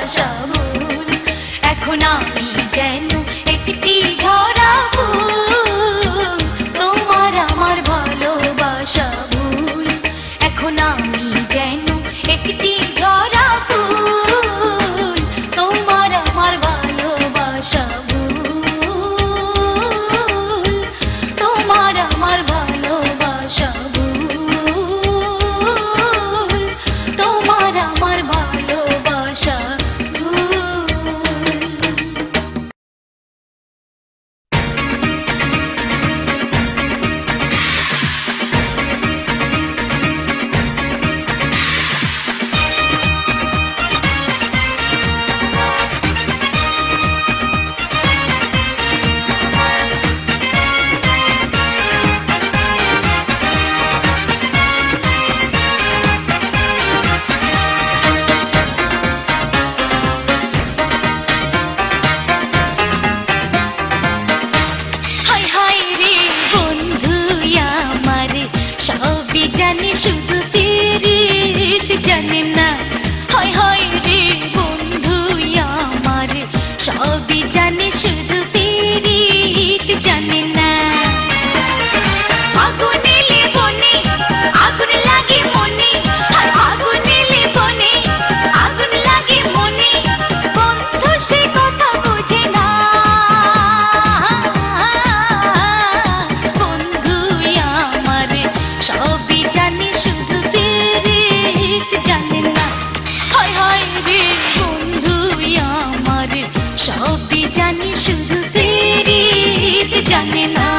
ভালোবাসা ভুল। এখন আমি যেন একটি ঝরা ফুল, তোমার আমার ভালোবাসা ভুল। এখন আমি যেন একটি ঝরা ফুল, তোমার আমার ভালোবাসা ভুল, তোমার আমার ভালোবাসা ভুল, তোমার আমার ভালোবাসা ভুল। হায় হায় রে বন্ধু আমার, সবই জানি শুধু পীড়িত জানে না। হায় হায় রে বন্ধু আমার, সবই জানি শুধু পীড়িত জানে না। আগুন এলে বনে আগুন লাগে মনে, আগুন এলে বনে আগুন লাগে মনে, বন্ধু সে কথা বোঝে না। বন্ধু আমার সবই জানি শুধু পীড়িত জানে না। হায় হায় রে বন্ধু আমার, সবই জানি শুধু পীড়িত জানে না।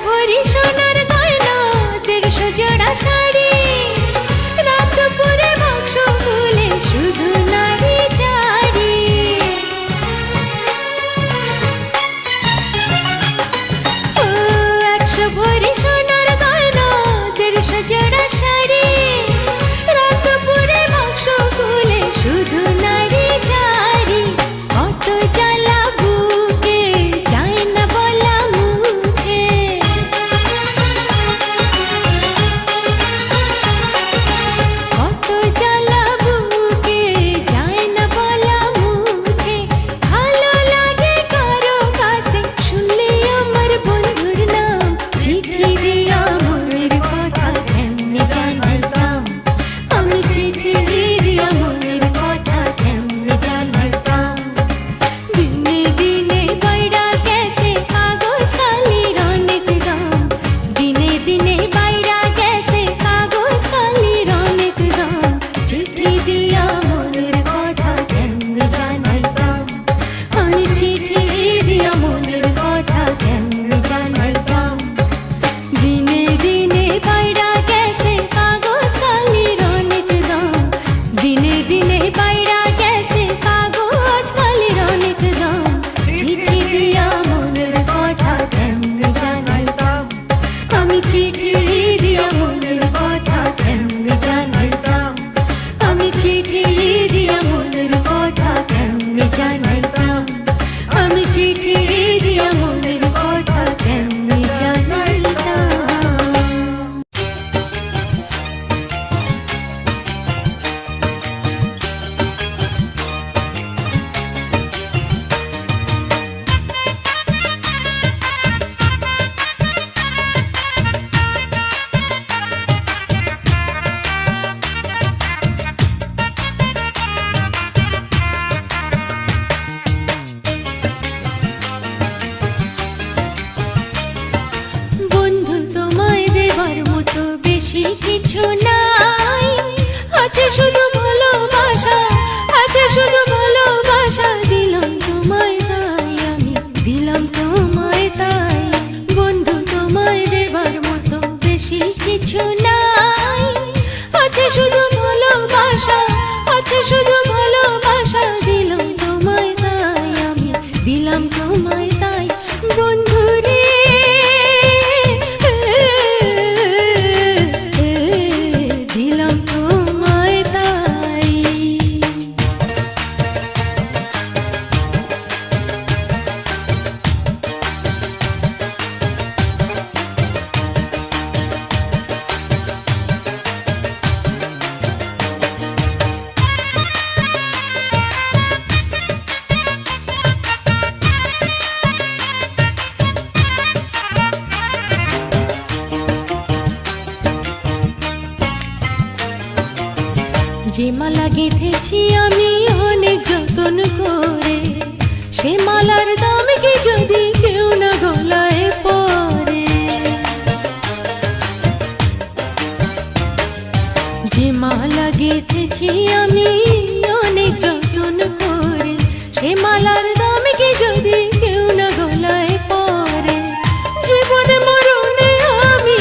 ভরি সোনার গয়না 150 জোড়া শাড়ি রাত পুরে বাক্স খুলে শুধু নারী চারি ও 100 ভরি সোনার গয়না 150 জোড়া শাড়ি রাত পুরে বাক্স খুলে শুধু নারী চারি কত জ্বালা বুকে যায় না বলা মুখে কত জ্বালা বুকে যায় না বলা মুখে ভালো লাগে কারো কাছে শুনলে আমার বন্ধুর নাম চিঠি দিয়া মনের কথা কেমনে জানাইতাম আমি চিঠি দিয়া মনের কথা কেমনে জানাইতাম দিনে দিনে বাইরা গেছে কাগজ কালির অনেক দাম দিনে দিনে বাইরা গেছে কাগজ কালির অনেক দাম চিঠি দিয়া মনের কথা কেমনে জানাইতাম আমি চিঠি দিয়া মনের কথা কেমনে জানাইতাম দিনে দিনে বাইরা গেছে কাগজ কালির অনেক দাম দিনে দিনে বাইরা গেছে কাগজ কালির অনেক দাম চিঠি দিয়া মনের কথা কেমনে জানাইতাম আমি চিঠি দিয়া মনের কথা কেমনে জানাইতাম আমি চিঠি দিয়া মনের কথা কেমনে জানাইতাম আমি চিঠি দিয়া মনের কথা কেমনে জানাইতাম বন্ধু তোমায় দেবার মতো বেশি কিছু নাই আছে শুধু ভালোবাসা আছে শুধু ভালোবাসা দিলাম তোমায় তাই আমি দিলাম তোমায় তাই বন্ধু তোমায় দেবার মতো বেশি কিছু নাই আছে শুধু ভালোবাসা আছে শুধু ভালোবাসা দিলাম তোমায় তাই আমি দিলাম তোমায় তাই বন্ধু রে দিলাম তোমায় তাই যে মালা গেঁথেছি আমি অনেক যতন করে সে মালার দাম কি যদি কেউ না গলায় পরে যে মালা গেঁথেছি আমি অনেক যতন করে সে মালার দাম কি যদি কেউ না গলায় পরে জীবনে মরণে আমি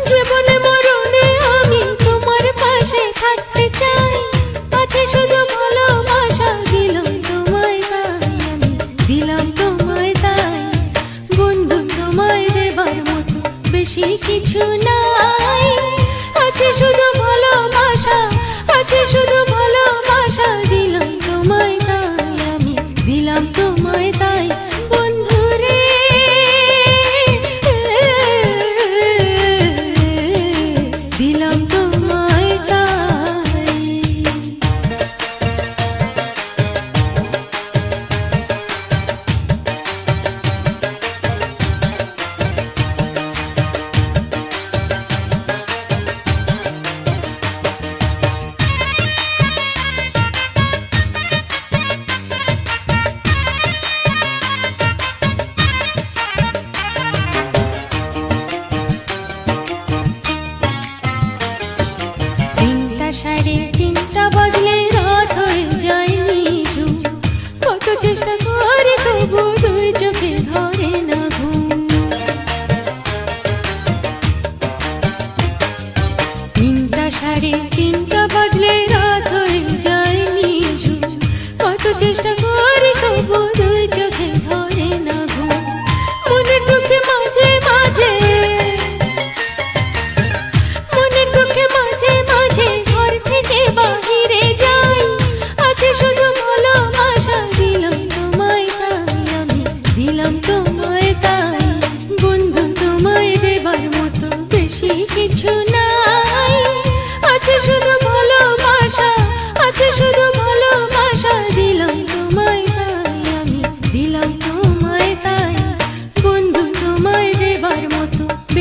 জীবনে মরণে আমি তোমার পাশে থাকতে চাই আছে শুধু ভালোবাসা দিলাম তোমায় তাই আমি দিলাম তোমায় তাই বন্ধু তোমায় দেবার মতো বেশি কিছু নাই আছে শুধু ভালোবাসা আছে শুধু ভালোবাসা দিলাম তোমায় তাই আমি দিলাম তোমায় তাই বন্ধু রে দিলাম তোমায় তাই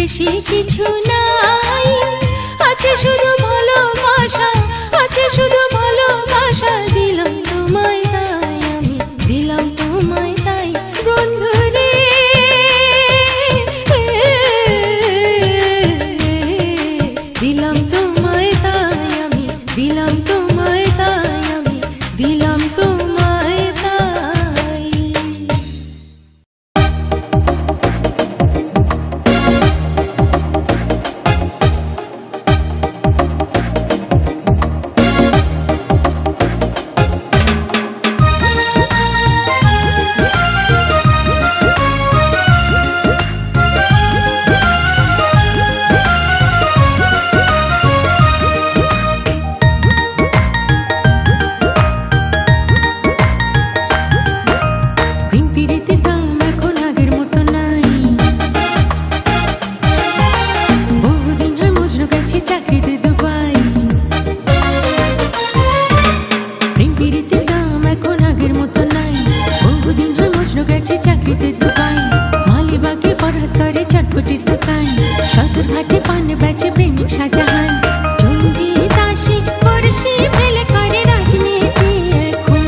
বেশি কিছু নাই, আছে শুধু ভালোবাসা, আছে শুধু ভালোবাসা। দিলাম তোমায় তাই, আমি দিলাম তোমায় তাই বন্ধু রে। দিলাম তোমায় তাই, আমি দিলাম তোমায় তাই, আমি দিলাম তোমায় তাই। চটপটির দোকান, সদর ঘাটে পান বেচে প্রেমিক শাহজাহান। চন্ডী দাসী পরশি ফেলে করে রাজনীতি এখন।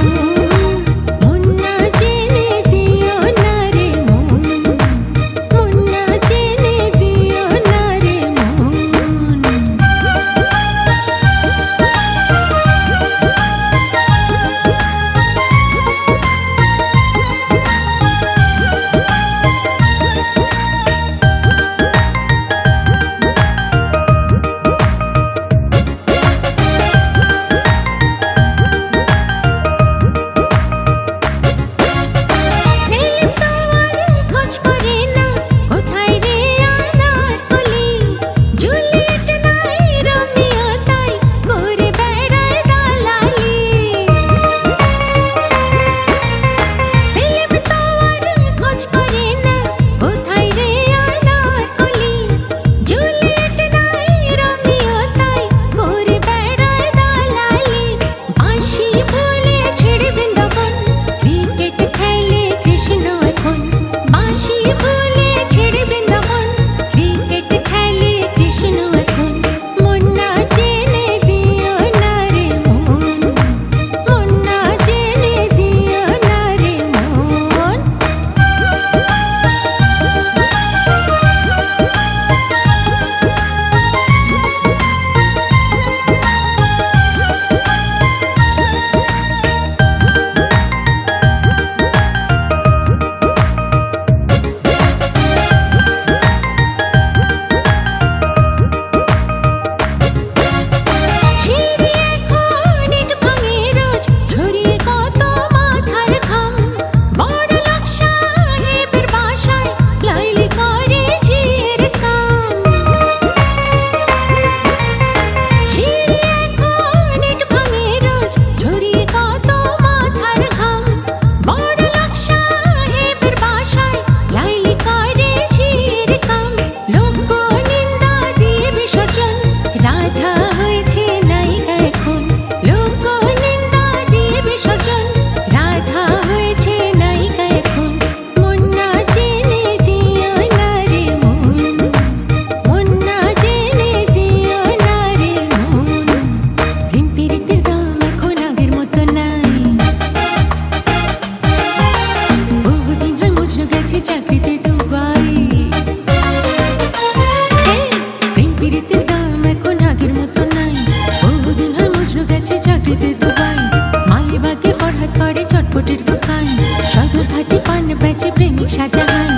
মন না জেনে দিও না রে মন, মন না জেনে দিও না রে মন। চটপটির দোকান, সদর ঘাটে পান বেচে প্রেমিক শাহজাহান।